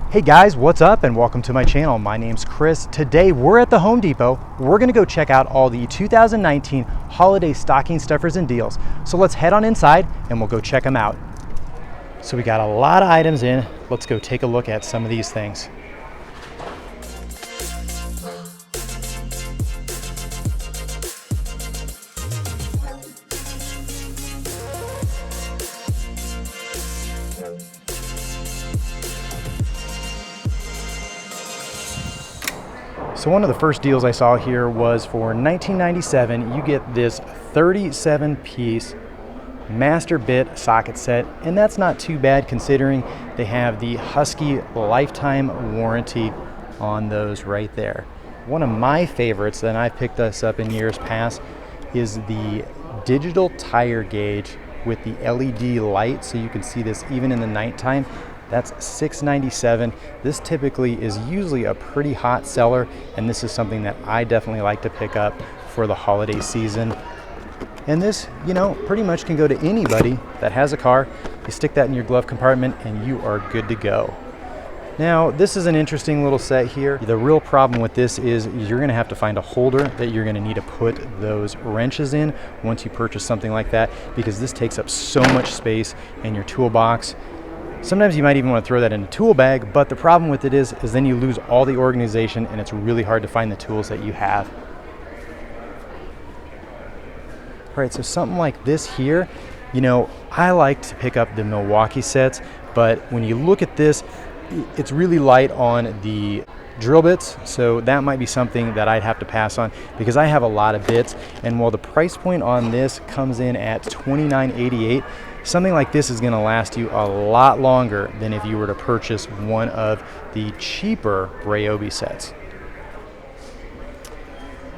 Hey guys, what's up and welcome to my channel. My name's Chris. Today we're at the Home Depot. We're gonna go check out all the 2019 holiday stocking stuffers and deals. So let's head on inside and we'll go check them out. So we got a lot of items in. Let's go take a look at some of these things. So one of the first deals I saw here was for $19.97. You get this 37-piece master bit socket set, and that's not too bad considering they have the Husky lifetime warranty on those right there. One of my favorites that I've picked this up in years past is the digital tire gauge with the LED light, so you can see this even in the nighttime. That's $6.97. This typically is usually a pretty hot seller, and this is something that I definitely like to pick up for the holiday season. And this, pretty much can go to anybody that has a car. You stick that in your glove compartment and you are good to go. Now, this is an interesting little set here. The real problem with this is you're gonna have to find a holder that you're gonna need to put those wrenches in once you purchase something like that, because this takes up so much space in your toolbox. Sometimes you might even want to throw that in a tool bag, but the problem with it is then you lose all the organization and it's really hard to find the tools that you have. All right, so something like this here, I like to pick up the Milwaukee sets, but when you look at this, it's really light on the drill bits, so that might be something that I'd have to pass on because I have a lot of bits, and while the price point on this comes in at $29.88, something like this is going to last you a lot longer than if you were to purchase one of the cheaper Ryobi sets.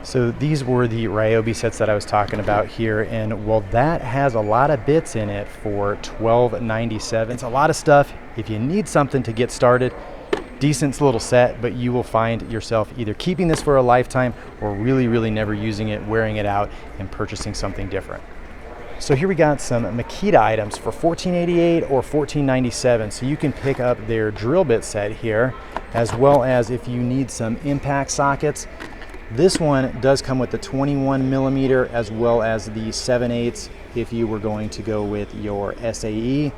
So these were the Ryobi sets that I was talking about here, and well, that has a lot of bits in it for $12.97. It's a lot of stuff. If you need something to get started, decent little set, but you will find yourself either keeping this for a lifetime or really never using it, wearing it out, and purchasing something different. So here we got some Makita items for $14.88 or $14.97. So you can pick up their drill bit set here, as well as if you need some impact sockets. This one does come with the 21 millimeter as well as the 7/8 if you were going to go with your SAE.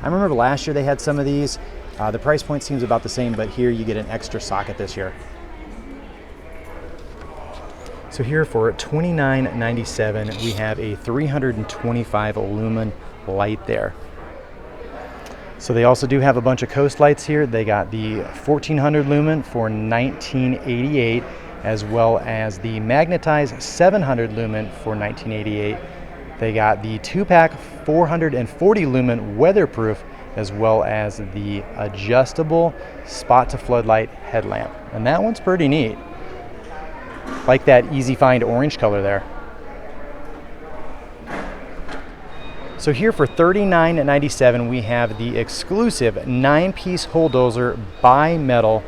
I remember last year they had some of these. The price point seems about the same, but here you get an extra socket this year. So here for $29.97, we have a 325 Lumen Light there. So they also do have a bunch of coast lights here. They got the 1400 lumen for $19.88, as well as the Magnetized 700 lumen for $19.88. They got the 2-pack 440 lumen weatherproof, as well as the adjustable spot to floodlight headlamp. And that one's pretty neat. Like that easy find orange color there. So here for $39.97, we have the exclusive 9-piece Dozer bi-metal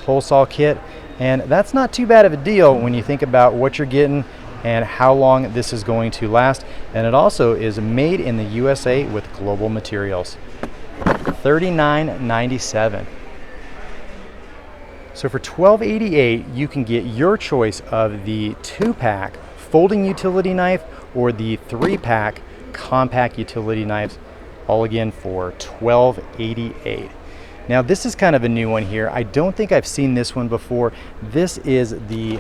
Holesaw kit. And that's not too bad of a deal when you think about what you're getting and how long this is going to last. And it also is made in the USA with global materials. $39.97. So for $12.88, you can get your choice of the 2-pack folding utility knife or the 3-pack compact utility knives, all again for $12.88. Now this is kind of a new one here. I don't think I've seen this one before. This is the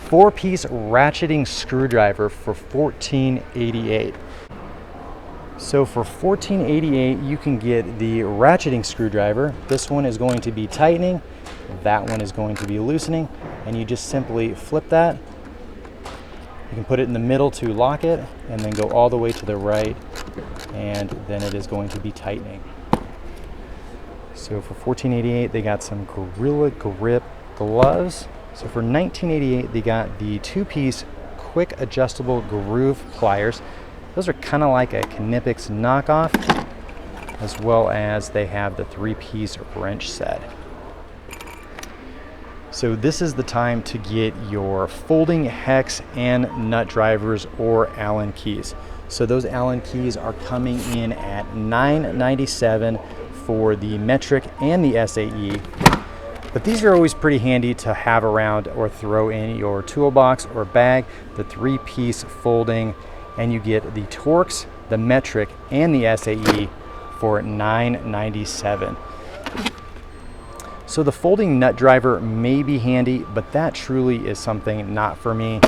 4-piece ratcheting screwdriver for $14.88. So for $14.88, you can get the ratcheting screwdriver. This one is going to be tightening, that one is going to be loosening, and you just simply flip that. You can put it in the middle to lock it, and then go all the way to the right, and then it is going to be tightening. So for $14.88, they got some Gorilla Grip gloves. So for $19.88, they got the 2-piece quick adjustable groove pliers. Those are kind of like a Knipex knockoff, as well as they have the 3-piece wrench set. So this is the time to get your folding hex and nut drivers or Allen keys. So those Allen keys are coming in at $9.97 for the metric and the SAE. But these are always pretty handy to have around or throw in your toolbox or bag. The 3-piece folding, and you get the Torx, the metric, and the SAE for $9.97. So the folding nut driver may be handy, but that truly is something not for me.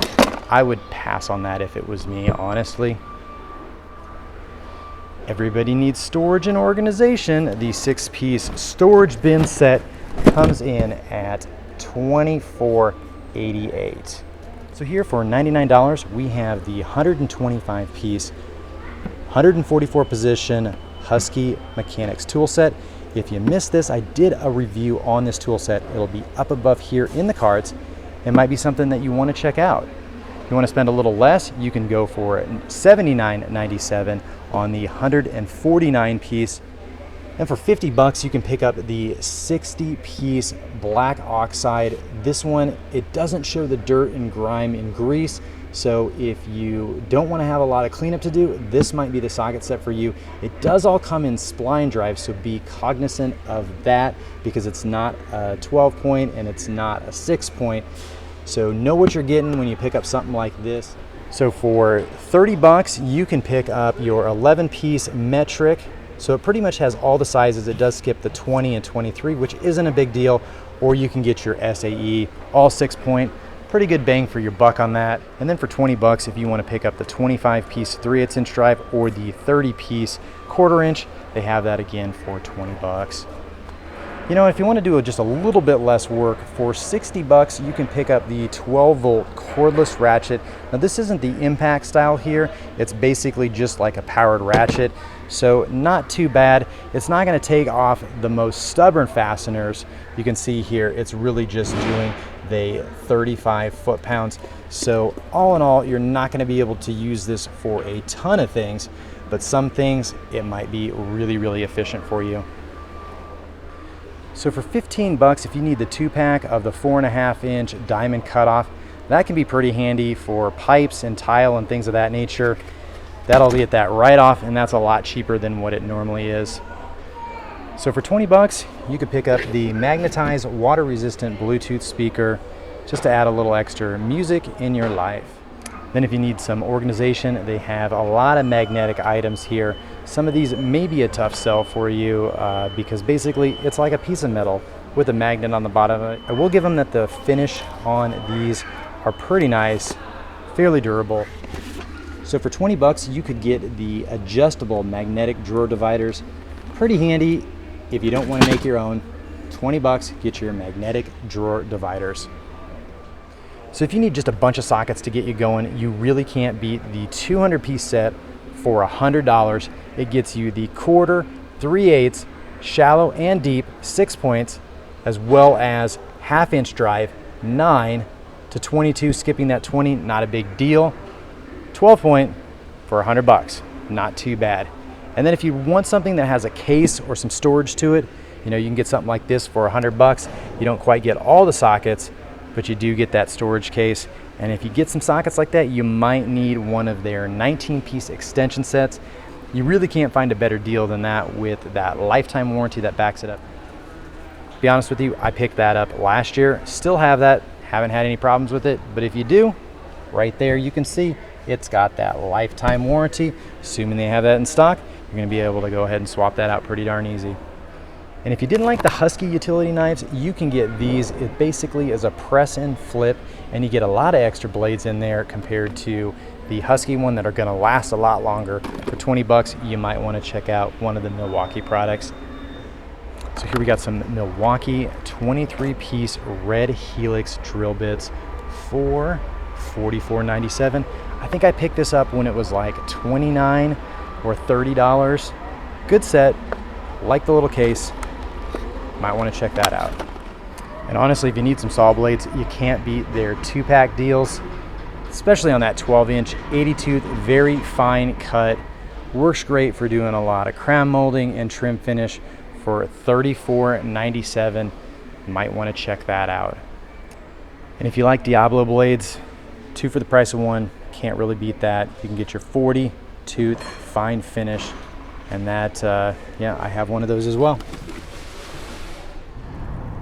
I would pass on that if it was me, honestly. Everybody needs storage and organization. The 6-piece storage bin set comes in at $24.88. So here for $99, we have the 125-piece, 144 position Husky mechanics tool set. If you missed this, I did a review on this tool set. It'll be up above here in the cards. It might be something that you want to check out. If you want to spend a little less, you can go for $79.97 on the 149-piece. And for $50, you can pick up the 60-piece black oxide. This one, it doesn't show the dirt and grime and grease. So if you don't want to have a lot of cleanup to do, this might be the socket set for you. It does all come in spline drive, so be cognizant of that because it's not a 12-point and it's not a 6-point. So know what you're getting when you pick up something like this. So for $30, you can pick up your 11-piece metric. So it pretty much has all the sizes. It does skip the 20 and 23, which isn't a big deal. Or you can get your SAE, all 6-point. Pretty good bang for your buck on that. And then for $20, if you want to pick up the 25-piece 3/8" drive or the 30-piece 1/4", they have that again for $20. You know, if you want to do just a little bit less work, for $60, you can pick up the 12-volt cordless ratchet. Now this isn't the impact style here. It's basically just like a powered ratchet. So not too bad. It's not going to take off the most stubborn fasteners. You can see here, it's really just doing the 35 foot-pounds. So all in all, you're not going to be able to use this for a ton of things, but some things it might be really, really efficient for you. So for $15, if you need the 2-pack of the 4.5-inch diamond cutoff, that can be pretty handy for pipes and tile and things of that nature. That'll get that right off, and that's a lot cheaper than what it normally is. So for $20, you could pick up the Magnetized water-resistant Bluetooth speaker just to add a little extra music in your life. Then if you need some organization, they have a lot of magnetic items here. Some of these may be a tough sell for you because basically it's like a piece of metal with a magnet on the bottom of it. I will give them that the finish on these are pretty nice, fairly durable. So for $20, you could get the adjustable magnetic drawer dividers. Pretty handy if you don't want to make your own. $20, get your magnetic drawer dividers. So if you need just a bunch of sockets to get you going, you really can't beat the 200-piece set for $100. It gets you the 1/4, 3/8, shallow and deep 6-points, as well as 1/2-inch drive, 9 to 22, skipping that 20, not a big deal. 12-point for $100, not too bad. And then if you want something that has a case or some storage to it, you know, you can get something like this for $100. You don't quite get all the sockets, but you do get that storage case. And if you get some sockets like that, you might need one of their 19-piece extension sets. You really can't find a better deal than that with that lifetime warranty that backs it up. To be honest with you, I picked that up last year. Still have that, haven't had any problems with it. But if you do, right there you can see it's got that lifetime warranty. Assuming they have that in stock, you're gonna be able to go ahead and swap that out pretty darn easy. And if you didn't like the Husky utility knives, you can get these. It basically is a press and flip, and you get a lot of extra blades in there compared to the Husky one that are gonna last a lot longer. For $20, you might wanna check out one of the Milwaukee products. So here we got some Milwaukee 23-piece red helix drill bits for $44.97. I think I picked this up when it was like $29 or $30. Good set, like the little case. Might want to check that out. And honestly, if you need some saw blades, you can't beat their 2-pack deals, especially on that 12-inch 80-tooth, very fine cut. Works great for doing a lot of crown molding and trim finish for $34.97. Might want to check that out. And if you like Diablo blades, 2 for the price of 1, can't really beat that. You can get your 40-tooth fine finish And that, yeah, I have one of those as well.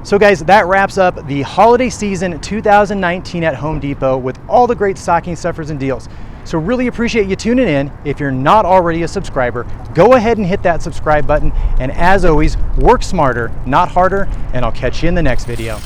So guys, that wraps up the holiday season 2019 at Home Depot with all the great stocking stuffers and deals. So really appreciate you tuning in. If you're not already a subscriber, go ahead and hit that subscribe button. And as always, work smarter, not harder, and I'll catch you in the next video.